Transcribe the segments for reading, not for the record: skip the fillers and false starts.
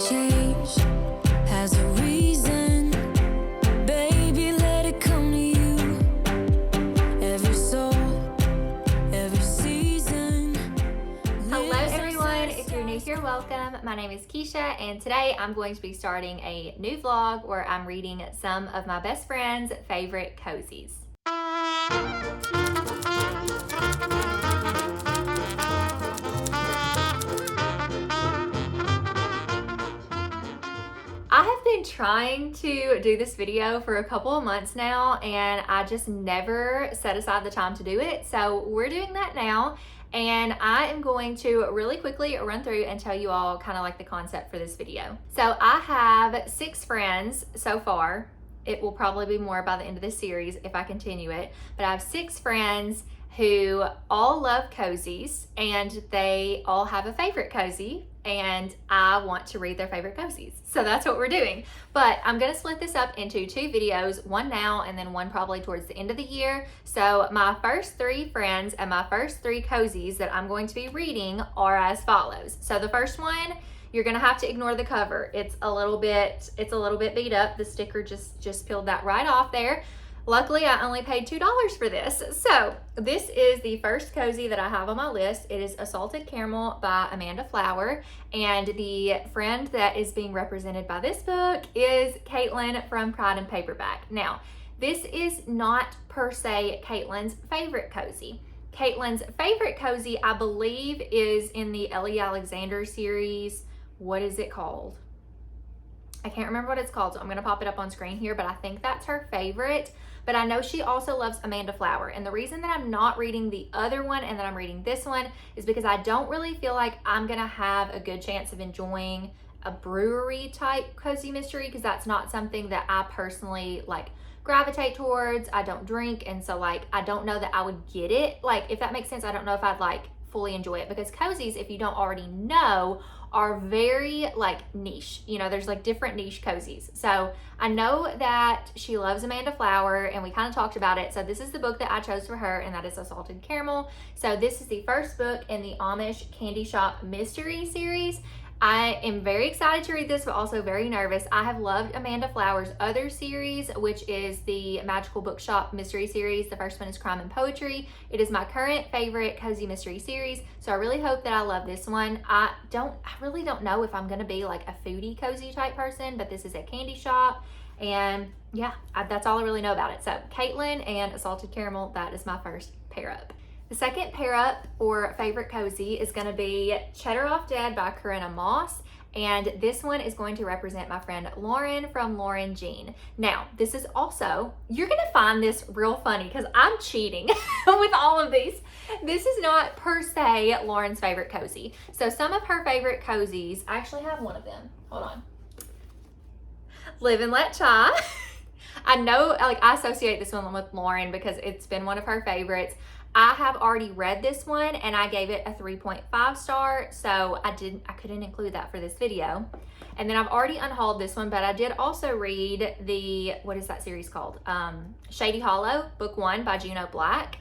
change has a reason. Baby, let it come to you. Every soul, every season. Hello everyone, if you're new here, welcome. My name is Keisha and today I'm going to be starting a new vlog where I'm reading some of my best friend's favorite cozies. I have been trying to do this video for a couple of months now and I just never set aside the time to do it. So we're doing that now and I am going to really quickly run through and tell you all kind of like the concept for this video. So I have 6 friends so far. It will probably be more by the end of this series if I continue it, but I have 6 friends who all love cozies and they all have a favorite cozy and I want to read their favorite cozies. So that's what we're doing. But I'm gonna split this up into 2 videos, one now and then one probably towards the end of the year. So my first 3 friends and my first 3 cozies that I'm going to be reading are as follows. So the first one, you're gonna have to ignore the cover. It's a little bit beat up. The sticker just peeled that right off there. Luckily, I only paid $2 for this. So this is the first cozy that I have on my list. It is A Salted Caramel by Amanda Flower. And the friend that is being represented by this book is Caitlin from Pride and Paperback. Now, this is not per se Caitlin's favorite cozy. Caitlin's favorite cozy, I believe, is in the Ellie Alexander series. What is it called? I can't remember what it's called, so I'm gonna pop it up on screen here, but I think that's her favorite. But I know she also loves Amanda Flower. And the reason that I'm not reading the other one and that I'm reading this one is because I don't really feel like I'm gonna have a good chance of enjoying a brewery type cozy mystery, because that's not something that I personally like gravitate towards. I don't drink, and so like I don't know that I would get it. Like, if that makes sense, I don't know if I'd like fully enjoy it, because cozies, if you don't already know, are very like niche. You know, there's like different niche cozies. So I know that she loves Amanda Flower and we kind of talked about it. So this is the book that I chose for her, and that is A Salted Caramel. So this is the first book in the Amish Candy Shop Mystery series. I am very excited to read this, but also very nervous. I have loved Amanda Flower's other series, which is the Magical Bookshop Mystery series. The first one is Crime and Poetry. It is my current favorite cozy mystery series, so I really hope that I love this one. I really don't know if I'm gonna be like a foodie cozy type person, but this is a candy shop, and yeah, that's all I really know about it. So Caitlin and A Salted Caramel, that is my first pair up. The second pair up or favorite cozy is going to be Cheddar Off Dead by Korina Moss. And this one is going to represent my friend Lauren from Lauren Jean. Now, this is also, you're going to find this real funny because I'm cheating with all of these. This is not per se Lauren's favorite cozy. So some of her favorite cozies, I actually have one of them. Hold on. Live and Let Chai. I know, like, I associate this one with Lauren because it's been one of her favorites. I have already read this one and I gave it a 3.5 star, so I couldn't include that for this video. And then I've already unhauled this one, but I did also read the, what is that series called? Shady Hollow, book 1 by Juno Black.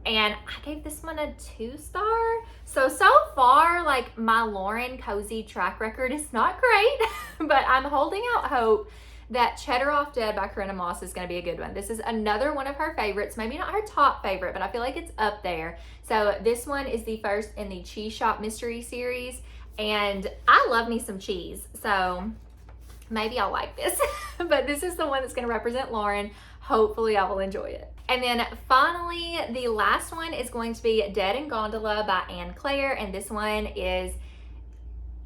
And I gave this one a 2 star. So far, like, my Lauren cozy track record is not great, but I'm holding out hope that Cheddar Off Dead by Korina Moss is going to be a good one. This is another one of her favorites, maybe not her top favorite, but I feel like it's up there. So this one is the first in the Cheese Shop Mystery series, and I love me some cheese, so maybe I'll like this. But this is the one that's going to represent Lauren. Hopefully I will enjoy it. And then finally, the last one is going to be Dead in Gondola by Anne Claire, and this one is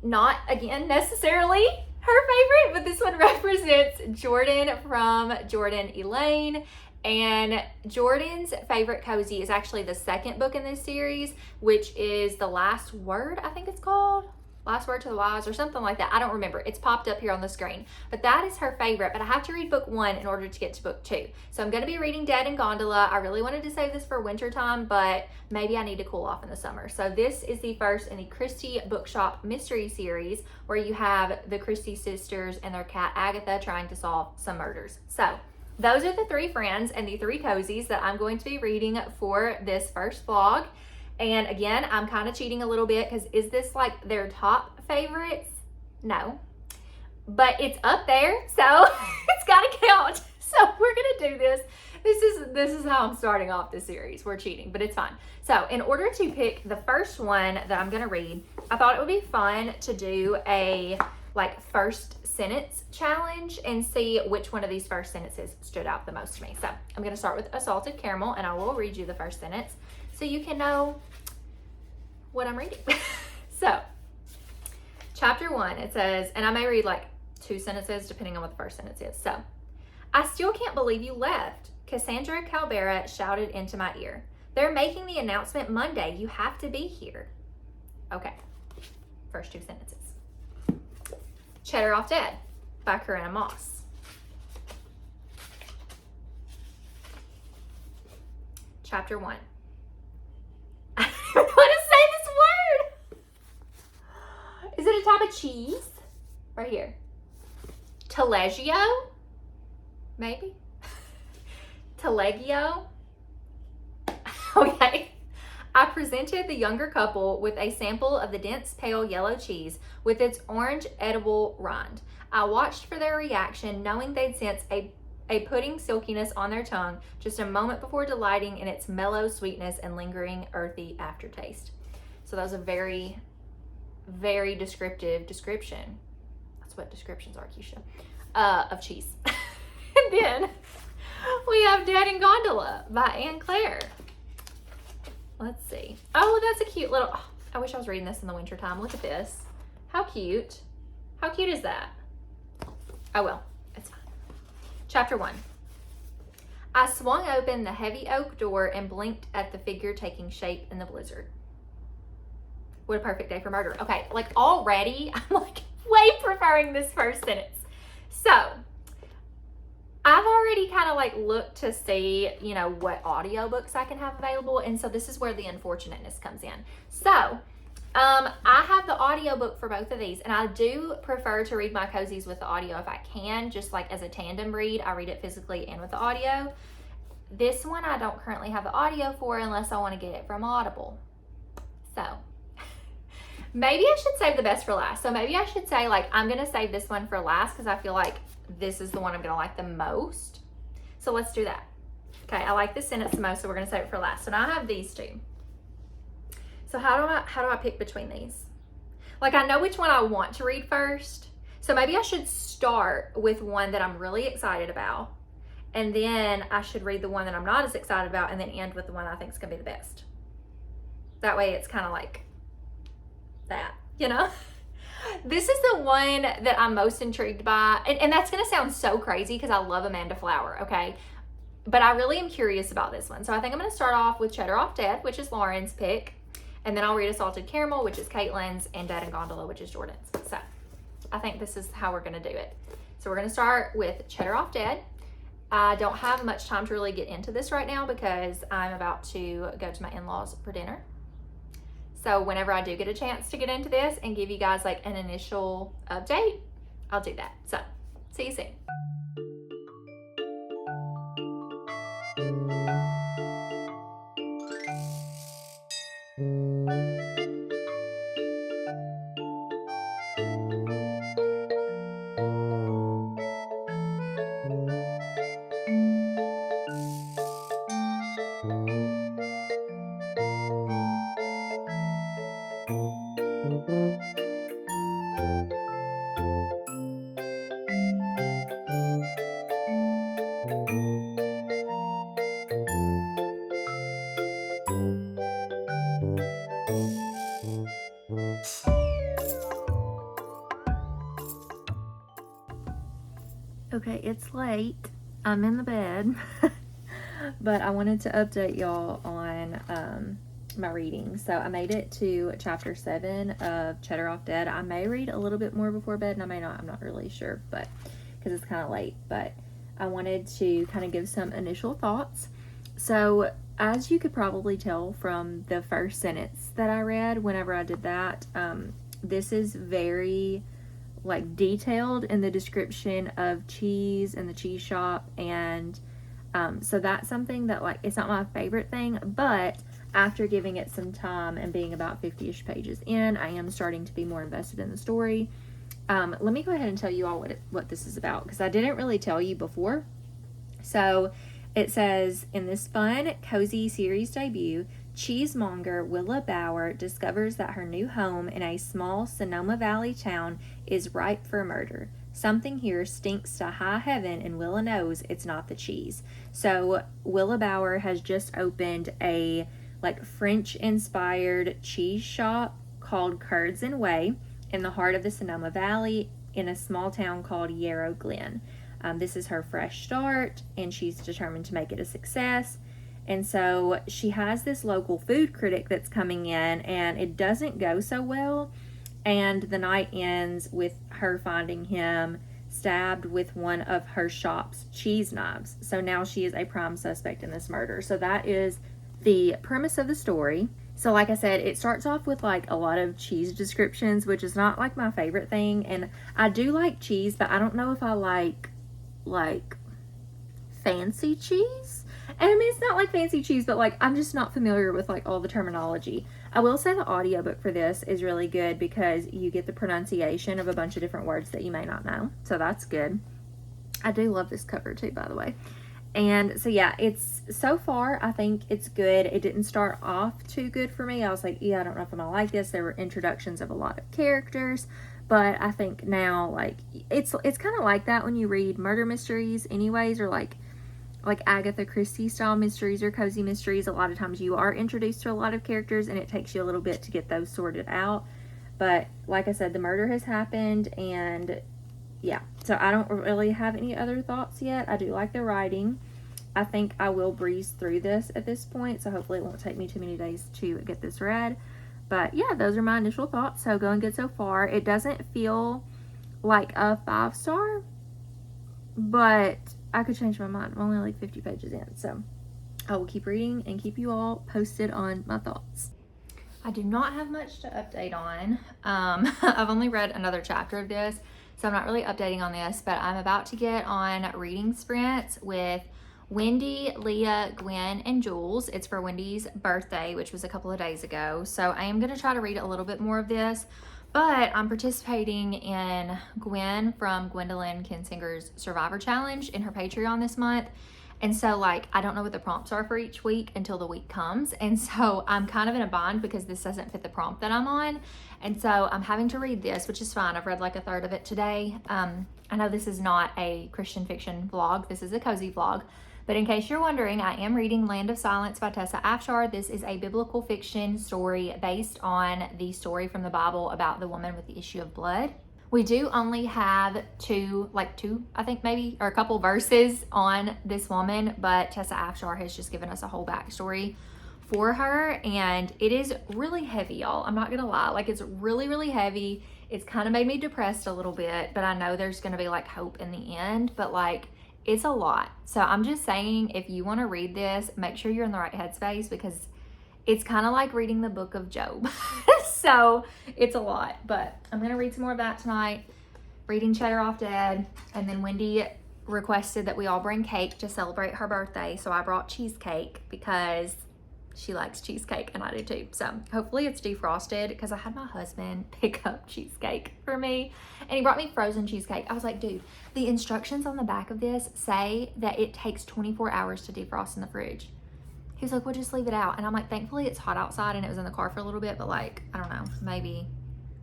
not, again, necessarily her favorite, but this one represents Jordan from Jordan Elaine. And Jordan's favorite cozy is actually the second book in this series, which is The Last Word, I think it's called. Last Word to the Wise or something like that. I don't remember. It's popped up here on the screen. But that is her favorite. But I have to read book 1 in order to get to book 2. So I'm going to be reading Dead in Gondola. I really wanted to save this for winter time, but maybe I need to cool off in the summer. So this is the first in the Christie Bookshop Mystery series, where you have the Christie sisters and their cat Agatha trying to solve some murders. So those are the 3 friends and the 3 cozies that I'm going to be reading for this first vlog. And again, I'm kind of cheating a little bit because is this like their top favorites? No. but it's up there, so it's got to count. So we're gonna do this. This is how I'm starting off this series. We're cheating, but it's fine. So in order to pick the first one that I'm gonna read, I thought it would be fun to do a like first sentence challenge and see which one of these first sentences stood out the most to me. So I'm gonna start with Assaulted Caramel, and I will read you the first sentence so you can know what I'm reading. So chapter 1, it says, and I may read like 2 sentences depending on what the first sentence is. So, I still can't believe you left. Cassandra Calbera shouted into my ear. They're making the announcement Monday. You have to be here. Okay, first 2 sentences. Cheddar Off Dead by Korina Moss. Chapter 1. I don't want to say this word. Is it a type of cheese? Right here. Taleggio? Maybe? Taleggio? Okay. I presented the younger couple with a sample of the dense pale yellow cheese with its orange edible rind. I watched for their reaction, knowing they'd sense a pudding silkiness on their tongue just a moment before delighting in its mellow sweetness and lingering earthy aftertaste. So that was a very, very descriptive description. That's what descriptions are, Keisha, of cheese. And then we have Dead in Gondola by Anne Claire. Let's see. Oh, that's a cute little, oh, I wish I was reading this in the winter time. Look at this. How cute. How cute is that? Oh well, it's fine. Chapter 1. I swung open the heavy oak door and blinked at the figure taking shape in the blizzard. What a perfect day for murder. Okay, like already, I'm like way preferring this first sentence. So, I've already kind of like looked to see, you know, what audiobooks I can have available. And so this is where the unfortunateness comes in. So, I have the audiobook for both of these, and I do prefer to read my cozies with the audio if I can, just like as a tandem read. I read it physically and with the audio. This one I don't currently have the audio for unless I want to get it from Audible. So, maybe I should save the best for last. So maybe I should say like, I'm going to save this one for last because I feel like this is the one I'm going to like the most. So let's do that. Okay, I like this sentence the most, so we're going to save it for last. So now I have these 2. So how do I pick between these? Like I know which one I want to read first. So maybe I should start with one that I'm really excited about. And then I should read the one that I'm not as excited about and then end with the one I think is going to be the best. That way it's kind of like that, you know? This is the one that I'm most intrigued by. And that's going to sound so crazy because I love Amanda Flower, okay? But I really am curious about this one. So I think I'm going to start off with Cheddar Off Dead, which is Lauren's pick. And then I'll read Assaulted Caramel, which is Caitlin's, and Dead in Gondola, which is Jordan's. So I think this is how we're going to do it. So we're going to start with Cheddar Off Dead. I don't have much time to really get into this right now because I'm about to go to my in-laws for dinner. So whenever I do get a chance to get into this and give you guys like an initial update, I'll do that. So see you soon. Okay, it's late. I'm in the bed, but I wanted to update y'all on my reading. So I made it to chapter 7 of Cheddar Off Dead. I may read a little bit more before bed, and I may not. I'm not really sure, but because it's kind of late. But I wanted to kind of give some initial thoughts. So as you could probably tell from the first sentence that I read, whenever I did that, this is very like detailed in the description of cheese and the cheese shop, and so that's something that like it's not my favorite thing, but after giving it some time and being about 50-ish pages in, I am starting to be more invested in the story. Let me go ahead and tell you all what this is about, because I didn't really tell you before. So it says, in this fun, cozy series debut, cheesemonger Willa Bauer discovers that her new home in a small Sonoma Valley town is ripe for murder. Something here stinks to high heaven, and Willa knows it's not the cheese. So Willa Bauer has just opened a French-inspired cheese shop called Curds and Whey in the heart of the Sonoma Valley in a small town called Yarrow Glen. This is her fresh start, and she's determined to make it a success. And so she has this local food critic that's coming in, and it doesn't go so well. And the night ends with her finding him stabbed with one of her shop's cheese knives. So now she is a prime suspect in this murder. So that is the premise of the story. So like I said, it starts off with like a lot of cheese descriptions, which is not like my favorite thing. And I do like cheese, but I don't know if I like fancy cheese. And I mean, it's not like fancy cheese, but like I'm just not familiar with like all the terminology. I will say the audiobook for this is really good because you get the pronunciation of a bunch of different words that you may not know. So that's good. I do love this cover too, by the way. And so yeah, it's so far, I think it's good. It didn't start off too good for me. I was like, yeah, I don't know if I'm gonna like this. There were introductions of a lot of characters, but I think now like it's kind of like that when you read murder mysteries anyways, or like Agatha Christie style mysteries or cozy mysteries. A lot of times you are introduced to a lot of characters and it takes you a little bit to get those sorted out. But like I said, the murder has happened, and yeah, so I don't really have any other thoughts yet. I do like the writing. I think I will breeze through this at this point, so hopefully it won't take me too many days to get this read. But yeah, those are my initial thoughts. So going good so far. It doesn't feel like a 5-star, but I could change my mind. I'm only like 50 pages in, so I will keep reading and keep you all posted on my thoughts. I do not have much to update on. I've only read another chapter of this, so I'm not really updating on this, but I'm about to get on reading sprints with Wendy, Leah, Gwen, and Jules. It's for Wendy's birthday, which was a couple of days ago. So I am going to try to read a little bit more of this, but I'm participating in Gwen from Gwendolyn Kinsinger's Survivor Challenge in her Patreon this month. And so like, I don't know what the prompts are for each week until the week comes. And so I'm kind of in a bind because this doesn't fit the prompt that I'm on. And so I'm having to read this, which is fine. I've read like a third of it today. I know this is not a Christian fiction vlog. This is a cozy vlog. But in case you're wondering, I am reading Land of Silence by Tessa Afshar. This is a biblical fiction story based on the story from the Bible about the woman with the issue of blood. We do only have two, I think maybe, or a couple verses on this woman, but Tessa Afshar has just given us a whole backstory for her, and it is really heavy, y'all. I'm not gonna lie, like it's really, really heavy. It's kind of made me depressed a little bit, but I know there's gonna be like hope in the end, but like it's a lot. So I'm just saying, if you want to read this, make sure you're in the right headspace, because it's kind of like reading the book of Job. So it's a lot, but I'm going to read some more of that tonight, reading Cheddar Off Dead. And then Wendy requested that we all bring cake to celebrate her birthday. So I brought cheesecake because she likes cheesecake and I do too. So hopefully it's defrosted, because I had my husband pick up cheesecake for me and he brought me frozen cheesecake. I was like, dude, the instructions on the back of this say that it takes 24 hours to defrost in the fridge. He was like, well, just leave it out. And I'm like, thankfully it's hot outside and it was in the car for a little bit, but like, I don't know, maybe,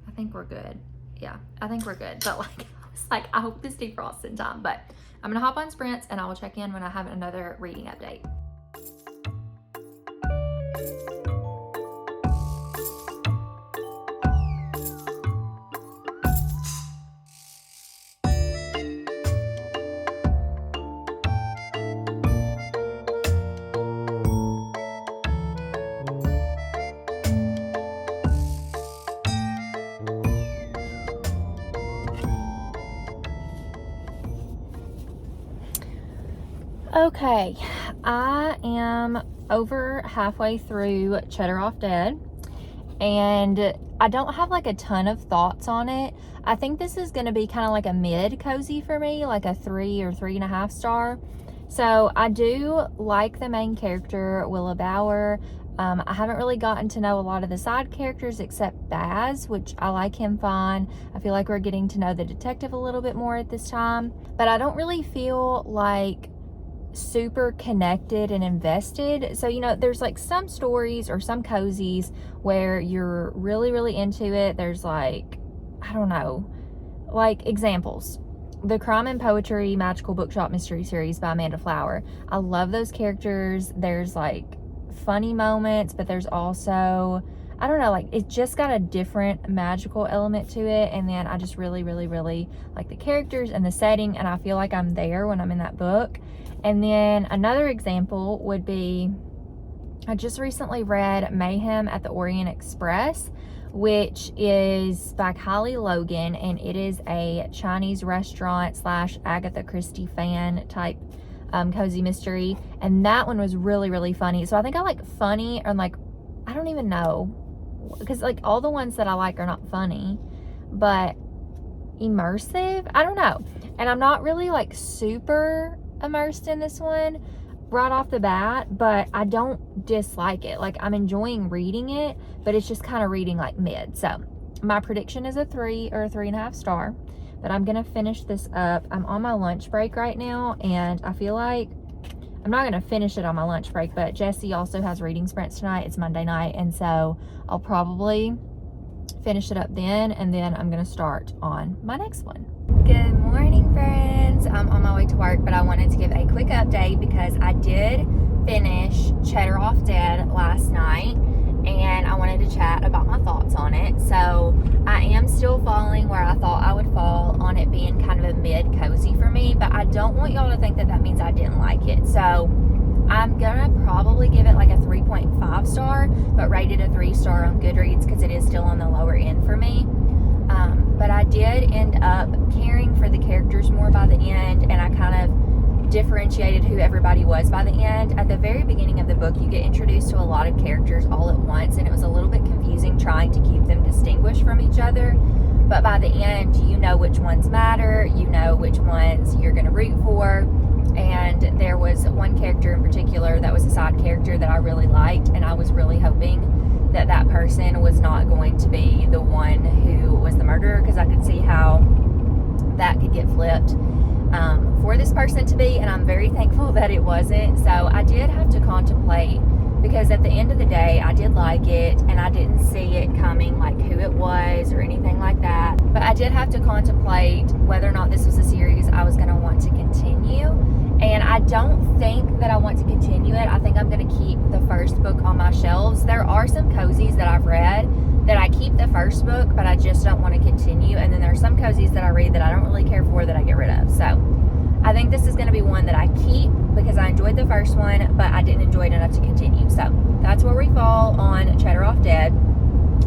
I think we're good. Yeah, I think we're good. But like, I was like, I hope this defrosts in time. But I'm gonna hop on sprints and I will check in when I have another reading update. Okay, I am over halfway through Cheddar Off Dead, and I don't have like a ton of thoughts on it. I think this is going to be kind of like a mid cozy for me, like a 3 or 3.5 star. So I do like the main character, Willa Bauer. I haven't really gotten to know a lot of the side characters except Baz, which I like him fine. I feel like we're getting to know the detective a little bit more at this time, but I don't really feel like super connected and invested. So, you know, there's like some stories or some cozies where you're really, really into it. There's like, I don't know, like examples. The Crime and Poetry Magical Bookshop Mystery Series by Amanda Flower. I love those characters. There's like funny moments, but there's also, I don't know, like it just got a different magical element to it. And then I just really, really, really like the characters and the setting, and I feel like I'm there when I'm in that book. And then another example would be, I just recently read Mayhem at the Orient Express, which is by Kylie Logan, and it is a Chinese restaurant / Agatha Christie fan type cozy mystery. And that one was really, really funny. So I think I like funny, or like, I don't even know, because like all the ones that I like are not funny, but immersive, I don't know. And I'm not really like super immersed in this one right off the bat, but I don't dislike it. Like, I'm enjoying reading it, but it's just kind of reading like mid. So my prediction is a 3 or a 3.5 star, but I'm gonna finish this up. I'm on my lunch break right now, and I feel like I'm not gonna finish it on my lunch break, but Jesse also has reading sprints tonight. It's Monday night, and so I'll probably finish it up then, and then I'm gonna start on my next one. Good morning, friends. I'm on my way to work, but I wanted to give a quick update because I did finish Cheddar Off Dead last night, and I wanted to chat about my thoughts on it. So I am still falling where I thought I would fall on it being kind of a mid cozy for me, but I don't want y'all to think that that means I didn't like it. So I'm gonna probably give it like a 3.5 star, but rated a 3 star on Goodreads because it is still on the lower end for me. But I did end up caring for the characters more by the end, and I kind of differentiated who everybody was by the end. At the very beginning of the book, you get introduced to a lot of characters all at once, and it was a little bit confusing trying to keep them distinguished from each other. But by the end, you know which ones matter, you know which ones you're going to root for. And there was one character in particular that was a side character that I really liked, and I was really hoping that that person was not going to be the one who was the murderer, because I could see how that could get flipped for this person to be, and I'm very thankful that it wasn't. So I did have to contemplate, because at the end of the day, I did like it, and I didn't see it coming, like who it was or anything like that. But I did have to contemplate whether or not this was a series I was going to want to continue. And I don't think that I want to continue it. I think I'm going to keep the first book on my shelves. There are some cozies that I've read that I keep the first book, but I just don't want to continue. And then there are some cozies that I read that I don't really care for that I get rid of. So I think this is going to be one that I keep because I enjoyed the first one, but I didn't enjoy it enough to continue. So that's where we fall on Cheddar Off Dead.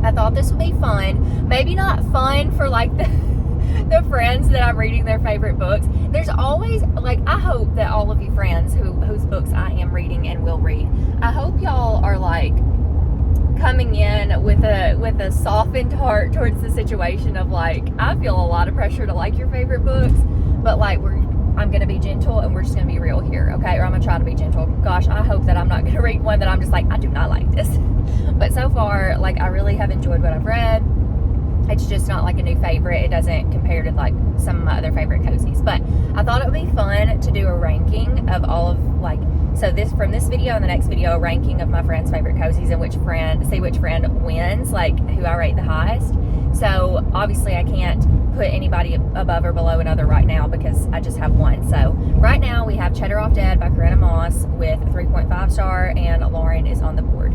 I thought this would be fun. Maybe not fun for like the friends that I'm reading their favorite books. There's always, like, I hope that all of you friends whose books I am reading and will read, I hope y'all are like coming in with a softened heart towards the situation of like, I feel a lot of pressure to like your favorite books, but like I'm gonna be gentle and we're just gonna be real here, okay? Or I'm gonna try to be gentle. Gosh, I hope that I'm not gonna read one that I'm just like, I do not like this. But so far, like, I really have enjoyed what I've read. It's just not like a new favorite. It doesn't compare to like some of my other favorite cozies. But I thought it would be fun to do a ranking of all of like, so this from this video and the next video, a ranking of my friends' favorite cozies and see which friend wins, like who I rate the highest. So obviously I can't put anybody above or below another right now because I just have one. So right now we have Cheddar Off Dead by Korina Moss with a 3.5 star, and Lauren is on the board.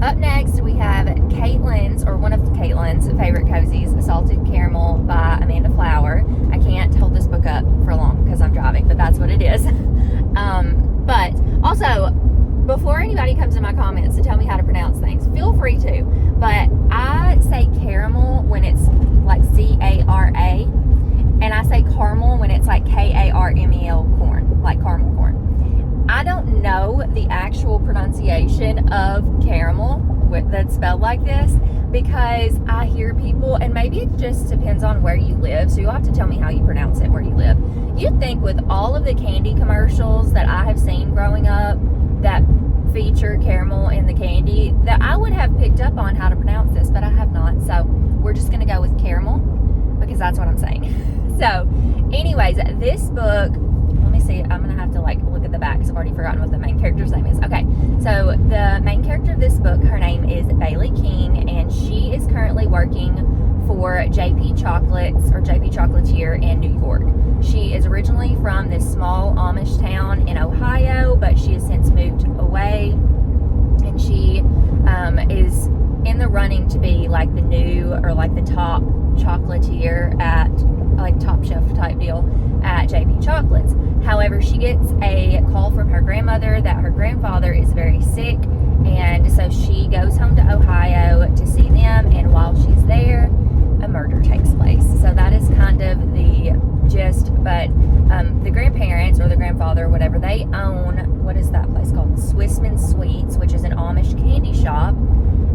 Up next, we have Caitlin's, or one of Caitlin's favorite cozies, Salted Caramel by Amanda Flower. I can't hold this book up for long because I'm driving, but that's what it is. But also, before anybody comes in my comments to tell me how to pronounce things, feel free to. But I say caramel when it's like C-A-R-A, and I say caramel when it's like K-A-R-M-E-L corn, like caramel corn. I don't know the actual pronunciation of caramel that's spelled like this because I hear people, and maybe it just depends on where you live, so you'll have to tell me how you pronounce it where you live. You'd think with all of the candy commercials that I have seen growing up that feature caramel in the candy that I would have picked up on how to pronounce this, but I have not. So we're just going to go with caramel because that's what I'm saying. So anyways, this book, let me see, I'm going to have to like look at the back because I've already forgotten what the main character's name is. Okay, so the main character of this book, her name is Bailey King, and she is currently working for JP Chocolates or JP Chocolatier in New York. She is originally from this small Amish town in Ohio, but she has since moved away, and she is in the running to be like the new or like the top chocolatier at like top shelf type deal at JP Chocolates. However, she gets a call from her grandmother that her grandfather is very sick, and so she goes home to Ohio to see them, and while she's there, a murder takes place. So that is kind of the gist, but the grandparents or the grandfather, whatever, they own, what is that place called? Swissman Sweets, which is an Amish candy shop,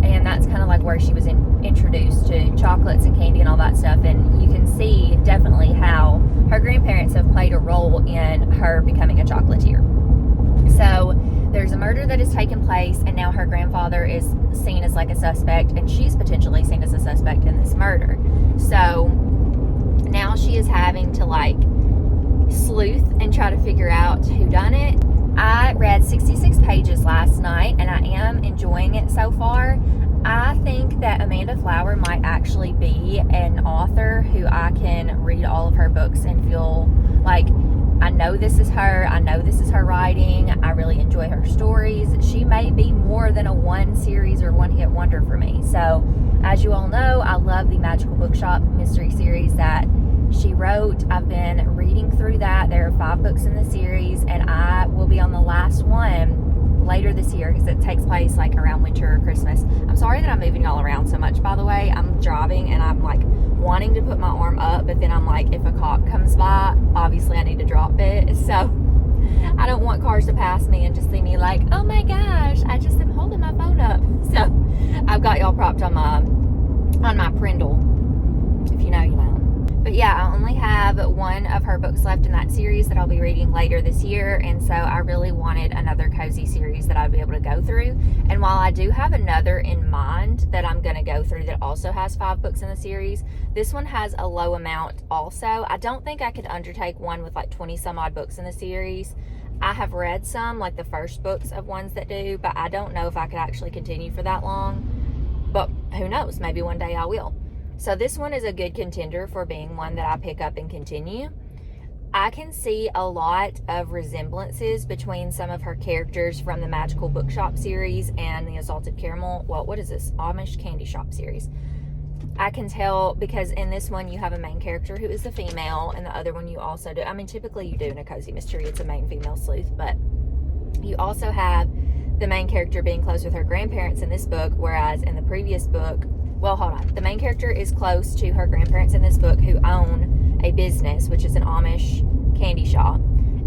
and that's kind of like where she was introduced to chocolates and candy and all that stuff, and you can see definitely how her grandparents have played a role in her becoming a chocolatier. So there's a murder that has taken place, and now her grandfather is seen as like a suspect, and she's potentially seen as a suspect in this murder. So now she is having to like sleuth and try to figure out who done it. I read 66 pages last night, and I am enjoying it so far. I think that Amanda Flower might actually be an author who I can read all of her books and feel like I know this is her. I know this is her writing. I really enjoy her stories. She may be more than a one series or one hit wonder for me. So as you all know, I love the Magical Bookshop mystery series that she wrote. I've been reading through that. There are 5 books in the series, and I will be on the last one later this year because it takes place like around winter or Christmas. I'm sorry that I'm moving all around so much, by the way. I'm driving and I'm like wanting to put my arm up, but then I'm like, if a cop comes by, obviously I need to drop it. So I don't want cars to pass me and just see me like, oh my gosh, I just am holding my phone up. So I've got y'all propped on my Prindle. If you know, you know. But yeah, I only have one of her books left in that series that I'll be reading later this year, and so I really wanted another cozy series that I'd be able to go through. And while I do have another in mind that I'm going to go through that also has 5 books in the series, this one has a low amount also. I don't think I could undertake one with like 20 some odd books in the series. I have read some, like the first books of ones that do, but I don't know if I could actually continue for that long. But who knows, maybe one day I will. So this one is a good contender for being one that I pick up and continue. I can see a lot of resemblances between some of her characters from the Magical Bookshop series and the Assaulted Caramel, well, what is this? Amish Candy Shop series. I can tell because in this one you have a main character who is the female, and the other one you also do. I mean, typically you do in a cozy mystery, it's a main female sleuth, but you also have the main character being close with her grandparents in this book, whereas in the previous book, well, hold on. The main character is close to her grandparents in this book who own a business, which is an Amish candy shop.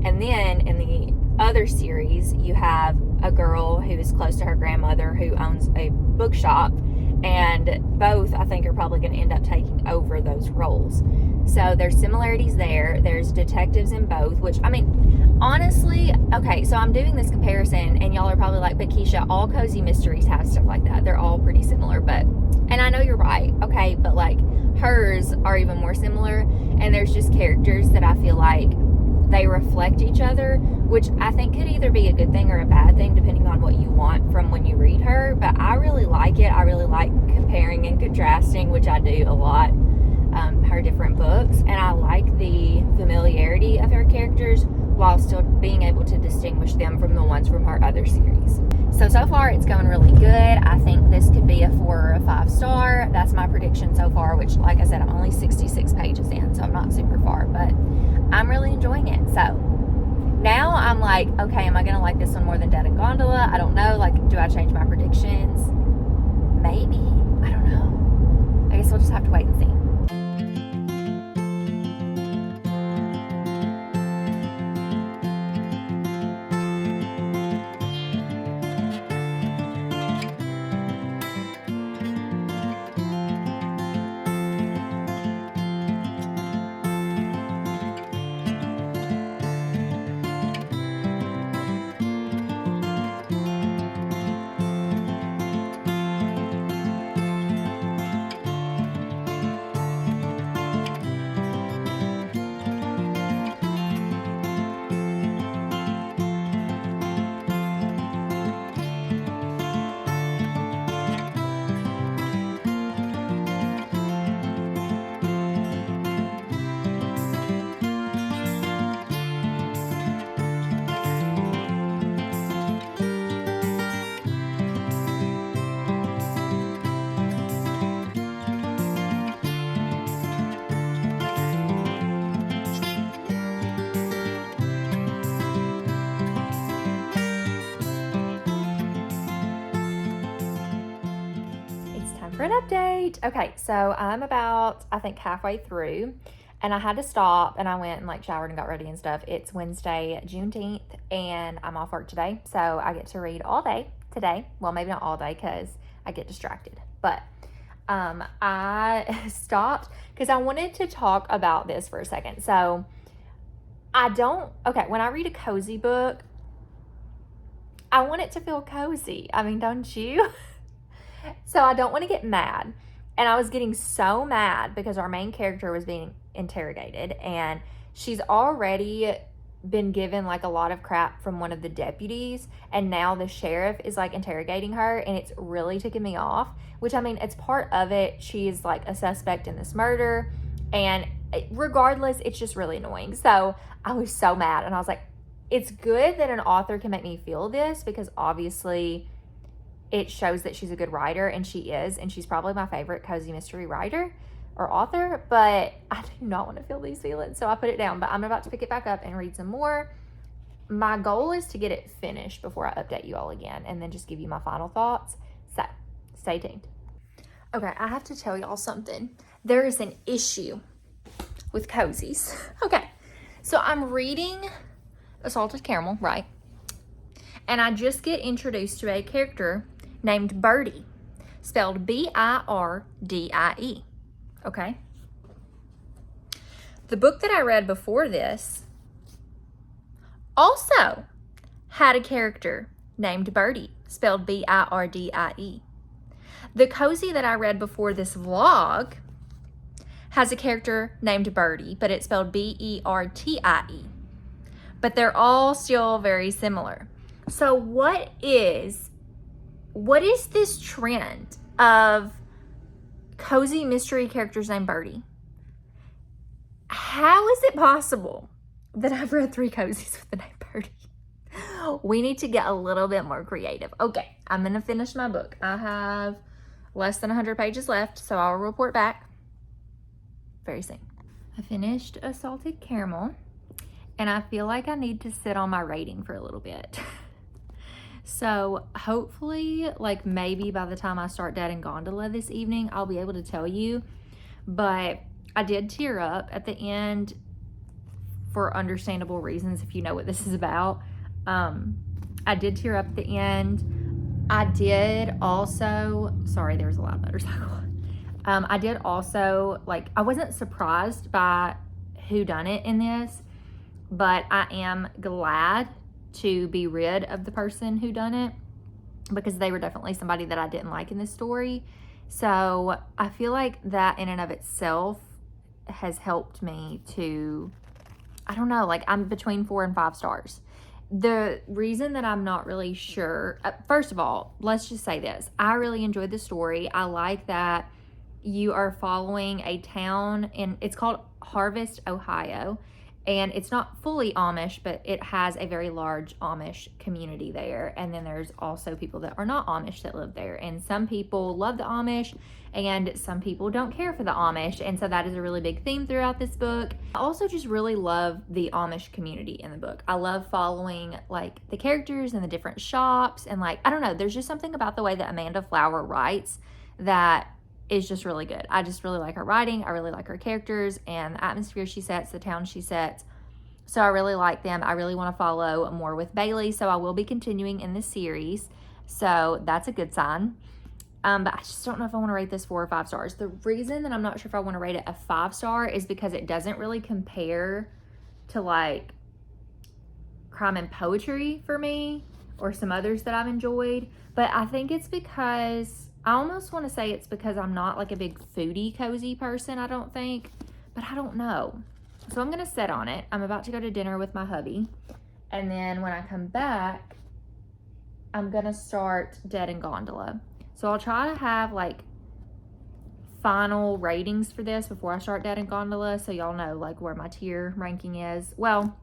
And then in the other series, you have a girl who is close to her grandmother who owns a bookshop. And both, I think, are probably going to end up taking over those roles. So there's similarities there. There's detectives in both, which, I mean, honestly, okay, so I'm doing this comparison, and y'all are probably like, but Keisha, all cozy mysteries have stuff like that. They're all pretty similar, but, and I know you're right, okay, but like, hers are even more similar, and there's just characters that I feel like they reflect each other, which I think could either be a good thing or a bad thing, depending on what you want from when you read her, but I really like it. I really like comparing and contrasting, which I do a lot, her different books, and I like the familiarity of her characters while still being able to distinguish them from the ones from her other series. So far it's going really good. I think this could be a 4 or a 5 star. That's my prediction so far, which, like I said, I'm only 66 pages in, so I'm not super far, but I'm really enjoying it. So now I'm like, okay, am I going to like this one more than Dead and Gondola? I don't know. Like, do I change my predictions? Maybe. I don't know. I guess we'll just have to wait and see. for an update. Okay, so I'm about, I think, halfway through, and I had to stop, and I went and like showered and got ready and stuff. It's Wednesday, Juneteenth, and I'm off work today, so I get to read all day today. Well, maybe not all day because I get distracted, but I stopped because I wanted to talk about this for a second. So when I read a cozy book, I want it to feel cozy. I mean, don't you? So I don't want to get mad. And I was getting so mad because our main character was being interrogated, and she's already been given like a lot of crap from one of the deputies, and now the sheriff is like interrogating her, and it's really ticking me off, which, I mean, it's part of it. She's like a suspect in this murder, and regardless, it's just really annoying. So I was so mad, and I was like, it's good that an author can make me feel this, because obviously it shows that she's a good writer, and she is, and she's probably my favorite cozy mystery writer or author, but I do not want to feel these feelings, so I put it down. But I'm about to pick it back up and read some more. My goal is to get it finished before I update you all again, and then just give you my final thoughts. So stay tuned. Okay, I have to tell y'all something. There is an issue with cozies. Okay, so I'm reading Salted Caramel, right? And I just get introduced to a character named Birdie, spelled Birdie. Okay? The book that I read before this also had a character named Birdie, spelled Birdie. The cozy that I read before this vlog has a character named Birdie, but it's spelled Bertie. But they're all still very similar. So what is this trend of cozy mystery characters named Birdie? How is it possible that I've read 3 cozies with the name Birdie? We need to get a little bit more creative. Okay, I'm going to finish my book. I have less than 100 pages left, so I'll report back very soon. I finished a Salted Caramel, and I feel like I need to sit on my rating for a little bit. So hopefully, like, maybe by the time I start Dad and Gondola this evening, I'll be able to tell you. But I did tear up at the end for understandable reasons, if you know what this is about. I did tear up at the end. I did also, sorry, there was a loud motorcycle. I did also, like, I wasn't surprised by who done it in this, but I am glad to be rid of the person who done it, because they were definitely somebody that I didn't like in this story. So I feel like that in and of itself has helped me to, I don't know, like, I'm between 4 and 5 stars. The reason that I'm not really sure, first of all, let's just say this. I really enjoyed the story. I like that you are following a town, and it's called Harvest, Ohio. And it's not fully Amish, but it has a very large Amish community there. And then there's also people that are not Amish that live there. And some people love the Amish, and some people don't care for the Amish. And so that is a really big theme throughout this book. I also just really love the Amish community in the book. I love following, like, the characters and the different shops. And, like, I don't know, there's just something about the way that Amanda Flower writes that is just really good. I just really like her writing. I really like her characters and the atmosphere she sets, the town she sets. So I really like them. I really want to follow more with Bailey, so I will be continuing in this series. So that's a good sign. But I just don't know if I want to rate this 4 or 5 stars. The reason that I'm not sure if I want to rate it a 5-star is because it doesn't really compare to, like, crime and poetry for me or some others that I've enjoyed. But I think it's because, I almost want to say it's because I'm not like a big foodie cozy person, I don't think, but I don't know. So I'm going to sit on it. I'm about to go to dinner with my hubby, and then when I come back, I'm going to start Dead and Gondola. So I'll try to have, like, final ratings for this before I start Dead and Gondola, so y'all know, like, where my tier ranking is. Well,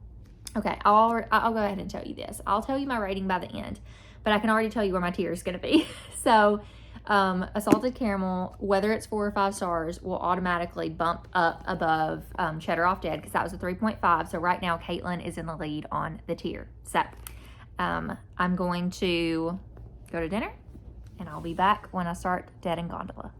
okay, I'll go ahead and tell you this. I'll tell you my rating by the end, but I can already tell you where my tier is going to be. So a Salted Caramel, whether it's 4 or 5 stars, will automatically bump up above Cheddar Off Dead, because that was a 3.5. So right now, Caitlin is in the lead on the tier. So I'm going to go to dinner, and I'll be back when I start Dead and Gondola.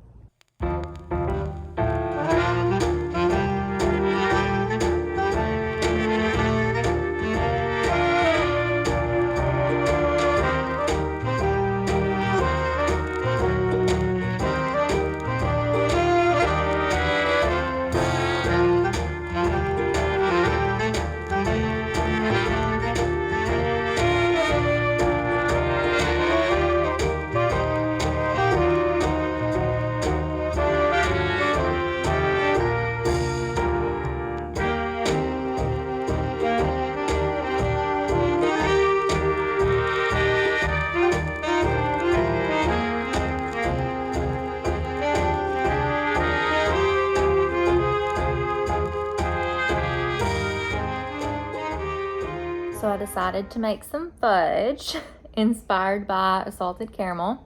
decided to make some fudge inspired by salted caramel.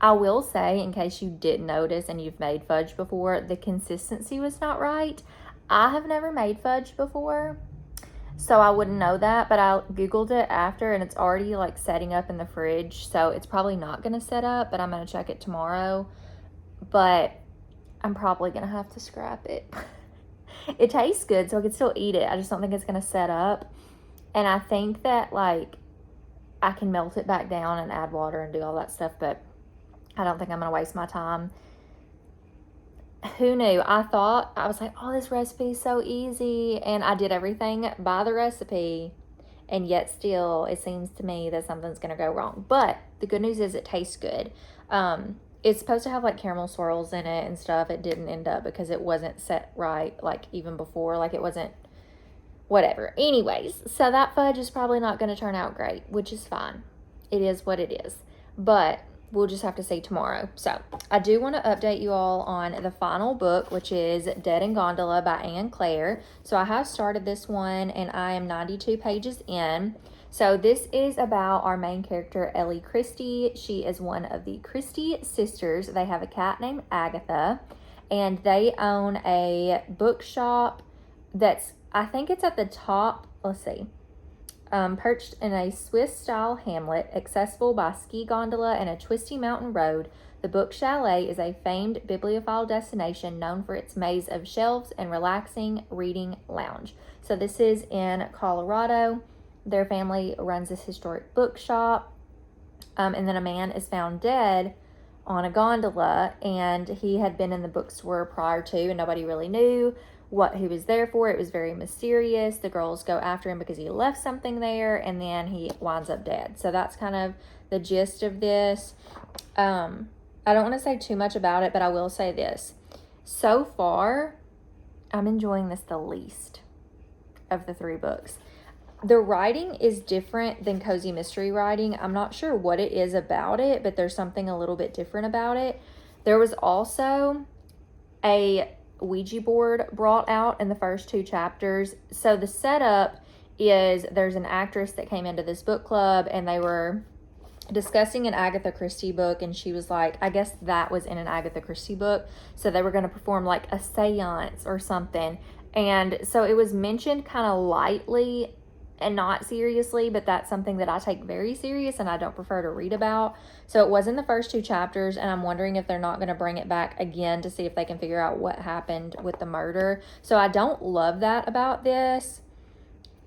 I will say, in case you didn't notice and you've made fudge before, the consistency was not right. I have never made fudge before, so I wouldn't know that, but I Googled it after and it's already like setting up in the fridge, so it's probably not going to set up, but I'm going to check it tomorrow. But I'm probably going to have to scrap it. It tastes good, so I could still eat it. I just don't think it's going to set up. And I think that like I can melt it back down and add water and do all that stuff, but I don't think I'm going to waste my time. Who knew? I was like, oh, this recipe is so easy. And I did everything by the recipe. And yet still, it seems to me that something's going to go wrong. But the good news is it tastes good. It's supposed to have like caramel swirls in it and stuff. It didn't end up because it wasn't set right, like even before. Like it wasn't, whatever. Anyways, so that fudge is probably not going to turn out great, which is fine. It is what it is. But we'll just have to see tomorrow. So I do want to update you all on the final book, which is Dead in Gondola by Anne Claire. So I have started this one and I am 92 pages in. So this is about our main character, Ellie Christie. She is one of the Christie sisters. They have a cat named Agatha, and they own a bookshop that's, I think it's at the top, let's see, perched in a Swiss-style hamlet, accessible by ski gondola and a twisty mountain road. The Book Chalet is a famed bibliophile destination known for its maze of shelves and relaxing reading lounge. So this is in Colorado. Their family runs this historic bookshop, and then a man is found dead on a gondola, and he had been in the bookstore prior to, and nobody really knew what he was there for. It was very mysterious. The girls go after him because he left something there, and then he winds up dead. So that's kind of the gist of this. I don't want to say too much about it, but I will say this. So far, I'm enjoying this the least of the three books. The writing is different than cozy mystery writing. I'm not sure what it is about it, but there's something a little bit different about it. There was also a Ouija board brought out in the first two chapters. So the setup is there's an actress that came into this book club and they were discussing an Agatha Christie book, and she was like, I guess that was in an Agatha Christie book. So they were going to perform like a seance or something. And so it was mentioned kind of lightly and not seriously, but that's something that I take very serious and I don't prefer to read about. So it was in the first two chapters, and I'm wondering if they're not going to bring it back again to see if they can figure out what happened with the murder. So I don't love that about this.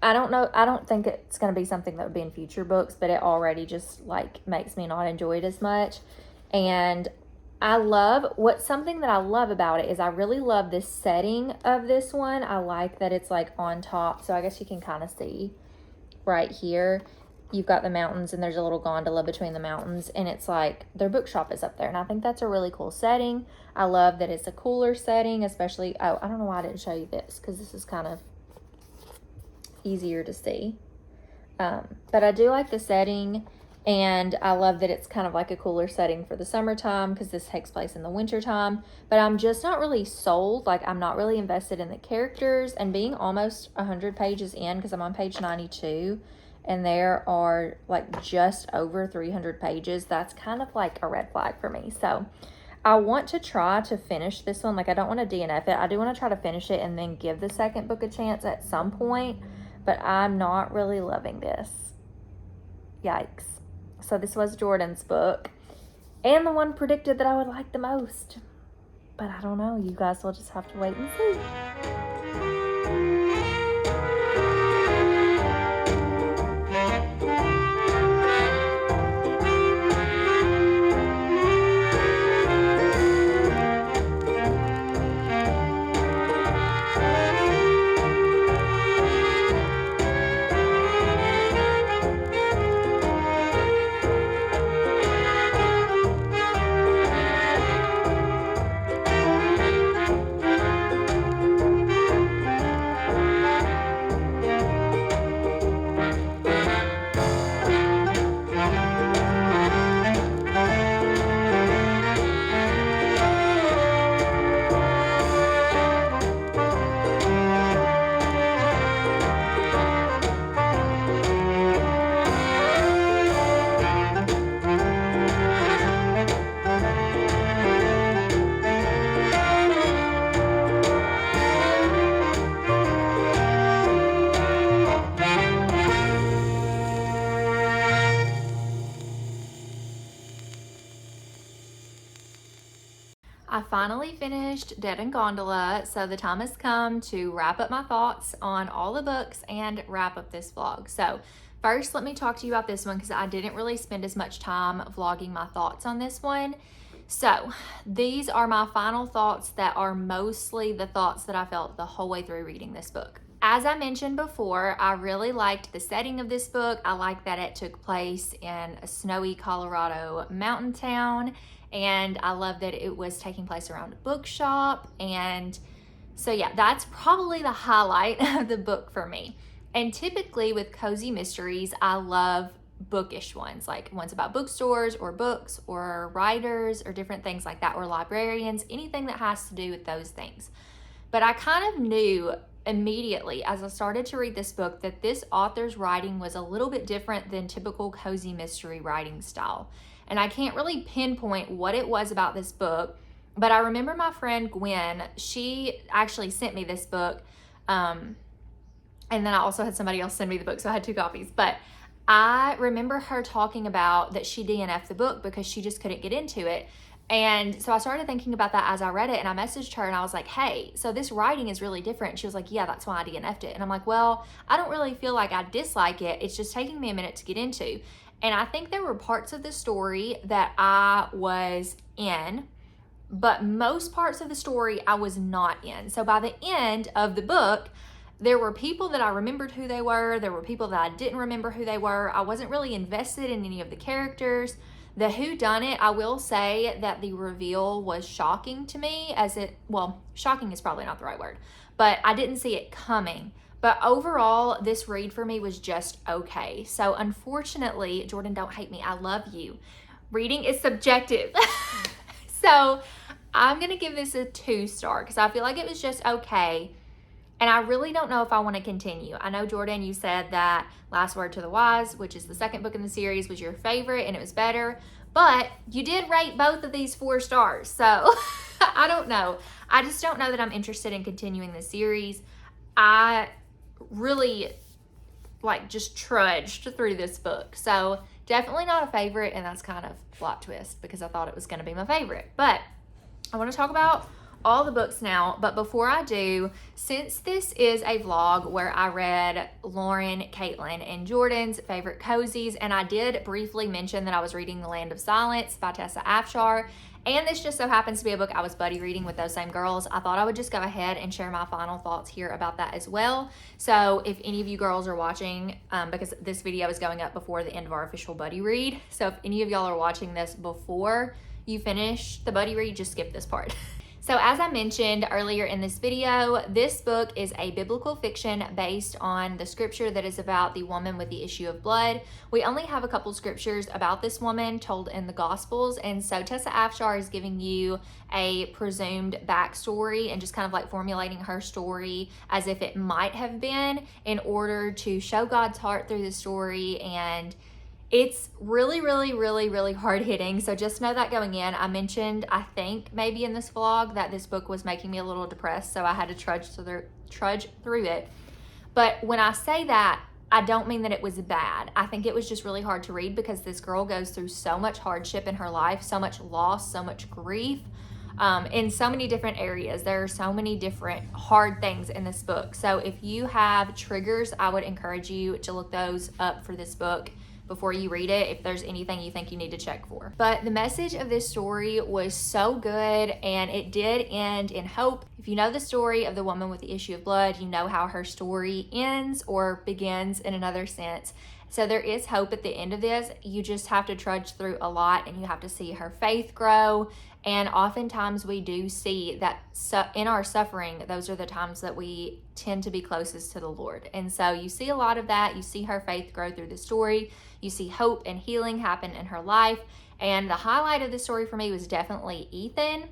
I don't know. I don't think it's going to be something that would be in future books, but it already just like makes me not enjoy it as much. And something that I love about it is I really love this setting of this one. I like that it's like on top. So I guess you can kind of see right here. You've got the mountains and there's a little gondola between the mountains, and it's like their bookshop is up there. And I think that's a really cool setting. I love that it's a cooler setting, especially, I don't know why I didn't show you this because this is kind of easier to see. But I do like the setting. And I love that it's kind of like a cooler setting for the summertime because this takes place in the wintertime. But I'm just not really sold. Like, I'm not really invested in the characters. And being almost 100 pages in, because I'm on page 92, and there are like just over 300 pages, that's kind of like a red flag for me. So I want to try to finish this one. Like, I don't want to DNF it. I do want to try to finish it and then give the second book a chance at some point. But I'm not really loving this. Yikes. So this was Jordan's book, and the one predicted that I would like the most. But I don't know. You guys will just have to wait and see. I finally finished Dead and Gondola, so the time has come to wrap up my thoughts on all the books and wrap up this vlog. So first, let me talk to you about this one because I didn't really spend as much time vlogging my thoughts on this one. So these are my final thoughts that are mostly the thoughts that I felt the whole way through reading this book. As I mentioned before, I really liked the setting of this book. I liked that it took place in a snowy Colorado mountain town, and I love that it was taking place around a bookshop. And so yeah, that's probably the highlight of the book for me. And typically with cozy mysteries, I love bookish ones, like ones about bookstores or books or writers or different things like that, or librarians, anything that has to do with those things. But I kind of knew immediately as I started to read this book that this author's writing was a little bit different than typical cozy mystery writing style. And I can't really pinpoint what it was about this book, but I remember my friend Gwen, she actually sent me this book. And then I also had somebody else send me the book, so I had 2 copies. But I remember her talking about that she DNF'd the book because she just couldn't get into it. And so I started thinking about that as I read it, and I messaged her and I was like, hey, so this writing is really different. She was like, yeah, that's why I DNF'd it. And I'm like, well, I don't really feel like I dislike it. It's just taking me a minute to get into. And I think there were parts of the story that I was in, but most parts of the story I was not in. So by the end of the book, there were people that I remembered who they were. There were people that I didn't remember who they were. I wasn't really invested in any of the characters. The whodunit, I will say that the reveal was shocking to me, shocking is probably not the right word, but I didn't see it coming. But overall, this read for me was just okay. So unfortunately, Jordan, don't hate me. I love you. Reading is subjective. So I'm going to give this a 2-star because I feel like it was just okay. And I really don't know if I want to continue. I know, Jordan, you said that Last Word to the Wise, which is the second book in the series, was your favorite and it was better. But you did rate both of these 4 stars. So I don't know. I just don't know that I'm interested in continuing the series. I really just trudged through this book. So definitely not a favorite, and that's kind of plot twist because I thought it was going to be my favorite. But I want to talk about all the books now, but before I do, since this is a vlog where I read Lauren, Caitlin, and Jordan's favorite cozies, and I did briefly mention that I was reading The Land of Silence by Tessa Afshar, and this just so happens to be a book I was buddy reading with those same girls, I thought I would just go ahead and share my final thoughts here about that as well. So if any of you girls are watching, because this video is going up before the end of our official buddy read, so if any of y'all are watching this before you finish the buddy read, just skip this part. So as I mentioned earlier in this video, this book is a biblical fiction based on the scripture that is about the woman with the issue of blood. We only have a couple scriptures about this woman told in the Gospels, and so Tessa Afshar is giving you a presumed backstory and just kind of like formulating her story as if it might have been in order to show God's heart through the story. And it's really, really, really, really hard hitting. So just know that going in. I mentioned, I think maybe in this vlog, that this book was making me a little depressed. So I had to trudge through it. But when I say that, I don't mean that it was bad. I think it was just really hard to read because this girl goes through so much hardship in her life, so much loss, so much grief, in so many different areas. There are so many different hard things in this book. So if you have triggers, I would encourage you to look those up for this book before you read it, if there's anything you think you need to check for. But the message of this story was so good, and it did end in hope. If you know the story of the woman with the issue of blood, you know how her story ends or begins in another sense. So there is hope at the end of this. You just have to trudge through a lot, and you have to see her faith grow. And oftentimes we do see that in our suffering, those are the times that we tend to be closest to the Lord. And so you see a lot of that. You see her faith grow through the story. You see hope and healing happen in her life. And the highlight of the story for me was definitely Ethan.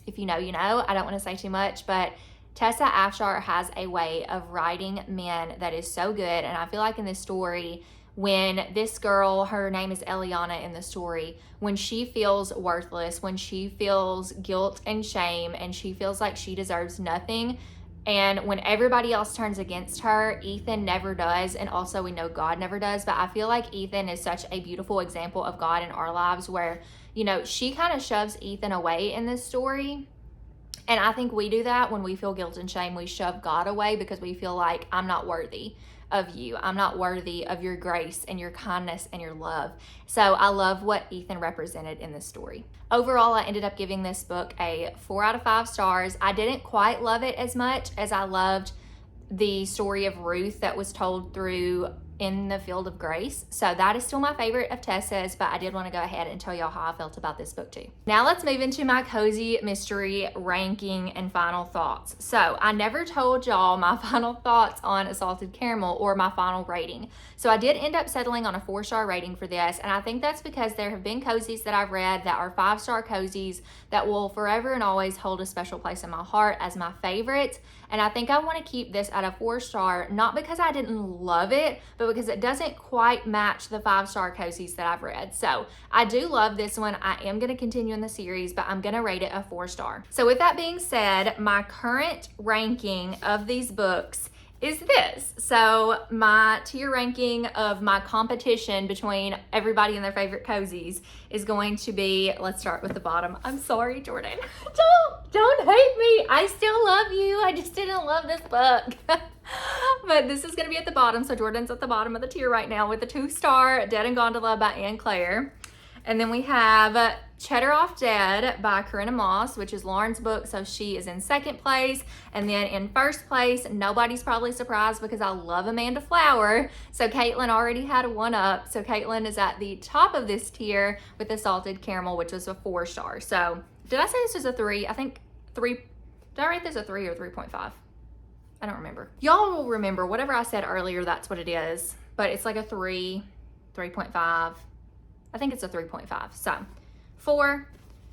If you know, you know. I don't want to say too much, but Tessa Afshar has a way of writing men that is so good. And I feel like in this story, when this girl, her name is Eliana in the story, when she feels worthless, when she feels guilt and shame, and she feels like she deserves nothing, and when everybody else turns against her, Ethan never does. And also we know God never does. But I feel like Ethan is such a beautiful example of God in our lives where, you know, she kind of shoves Ethan away in this story. And I think we do that when we feel guilt and shame. We shove God away because we feel like, I'm not worthy of you. I'm not worthy of your grace and your kindness and your love. So I love what Ethan represented in this story. Overall, I ended up giving this book a 4 out of 5 stars. I didn't quite love it as much as I loved the story of Ruth that was told through In the Field of Grace. So that is still my favorite of Tessa's, but I did want to go ahead and tell y'all how I felt about this book too. Now let's move into my cozy mystery ranking and final thoughts. So I never told y'all my final thoughts on Salted Caramel or my final rating. So I did end up settling on a 4-star rating for this, and I think that's because there have been cozies that I've read that are 5-star cozies that will forever and always hold a special place in my heart as my favorite. And I think I want to keep this at a 4-star, not because I didn't love it, but because it doesn't quite match the 5-star cozies that I've read. So I do love this one. I am going to continue in the series, but I'm going to rate it a 4-star. So with that being said, my current ranking of these books is this. So my tier ranking of my competition between everybody and their favorite cozies is going to be, let's start with the bottom. I'm sorry, Jordan. Don't hate me. I still love you. I just didn't love this book. But this is going to be at the bottom. So Jordan's at the bottom of the tier right now with a 2-star Dead and Gondola by Anne Claire. And then we have Cheddar Off Dead by Korina Moss, which is Lauren's book, so she is in 2nd place. And then in 1st place, nobody's probably surprised because I love Amanda Flower, so Caitlin already had a 1-up. So Caitlin is at the top of this tier with the Salted Caramel, which was a 4-star. So did I say this was a 3? I think 3. Did I rate this a 3 or 3.5? I don't remember. Y'all will remember whatever I said earlier, that's what it is. But it's like a 3, 3.5. I think it's a 3.5. So 4,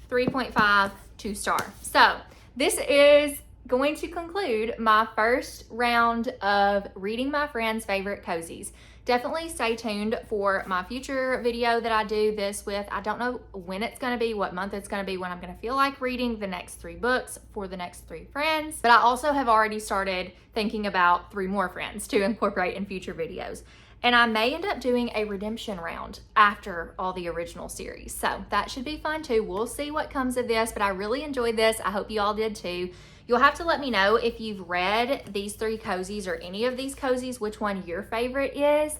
3.5, 2-star. So this is going to conclude my first round of reading my friends' favorite cozies. Definitely stay tuned for my future video that I do this with. I don't know when it's going to be, what month it's going to be, when I'm going to feel like reading the next 3 books for the next 3 friends. But I also have already started thinking about 3 more friends to incorporate in future videos. And I may end up doing a redemption round after all the original series. So that should be fun too. We'll see what comes of this, but I really enjoyed this. I hope you all did too. You'll have to let me know if you've read these 3 cozies or any of these cozies, which one your favorite is.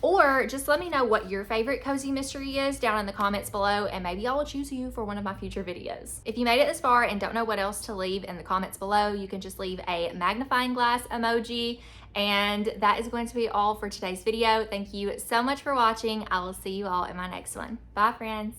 Or just let me know what your favorite cozy mystery is down in the comments below, and maybe I will choose you for one of my future videos. If you made it this far and don't know what else to leave in the comments below, you can just leave a magnifying glass emoji. And that is going to be all for today's video. Thank you so much for watching. I will see you all in my next one. Bye, friends.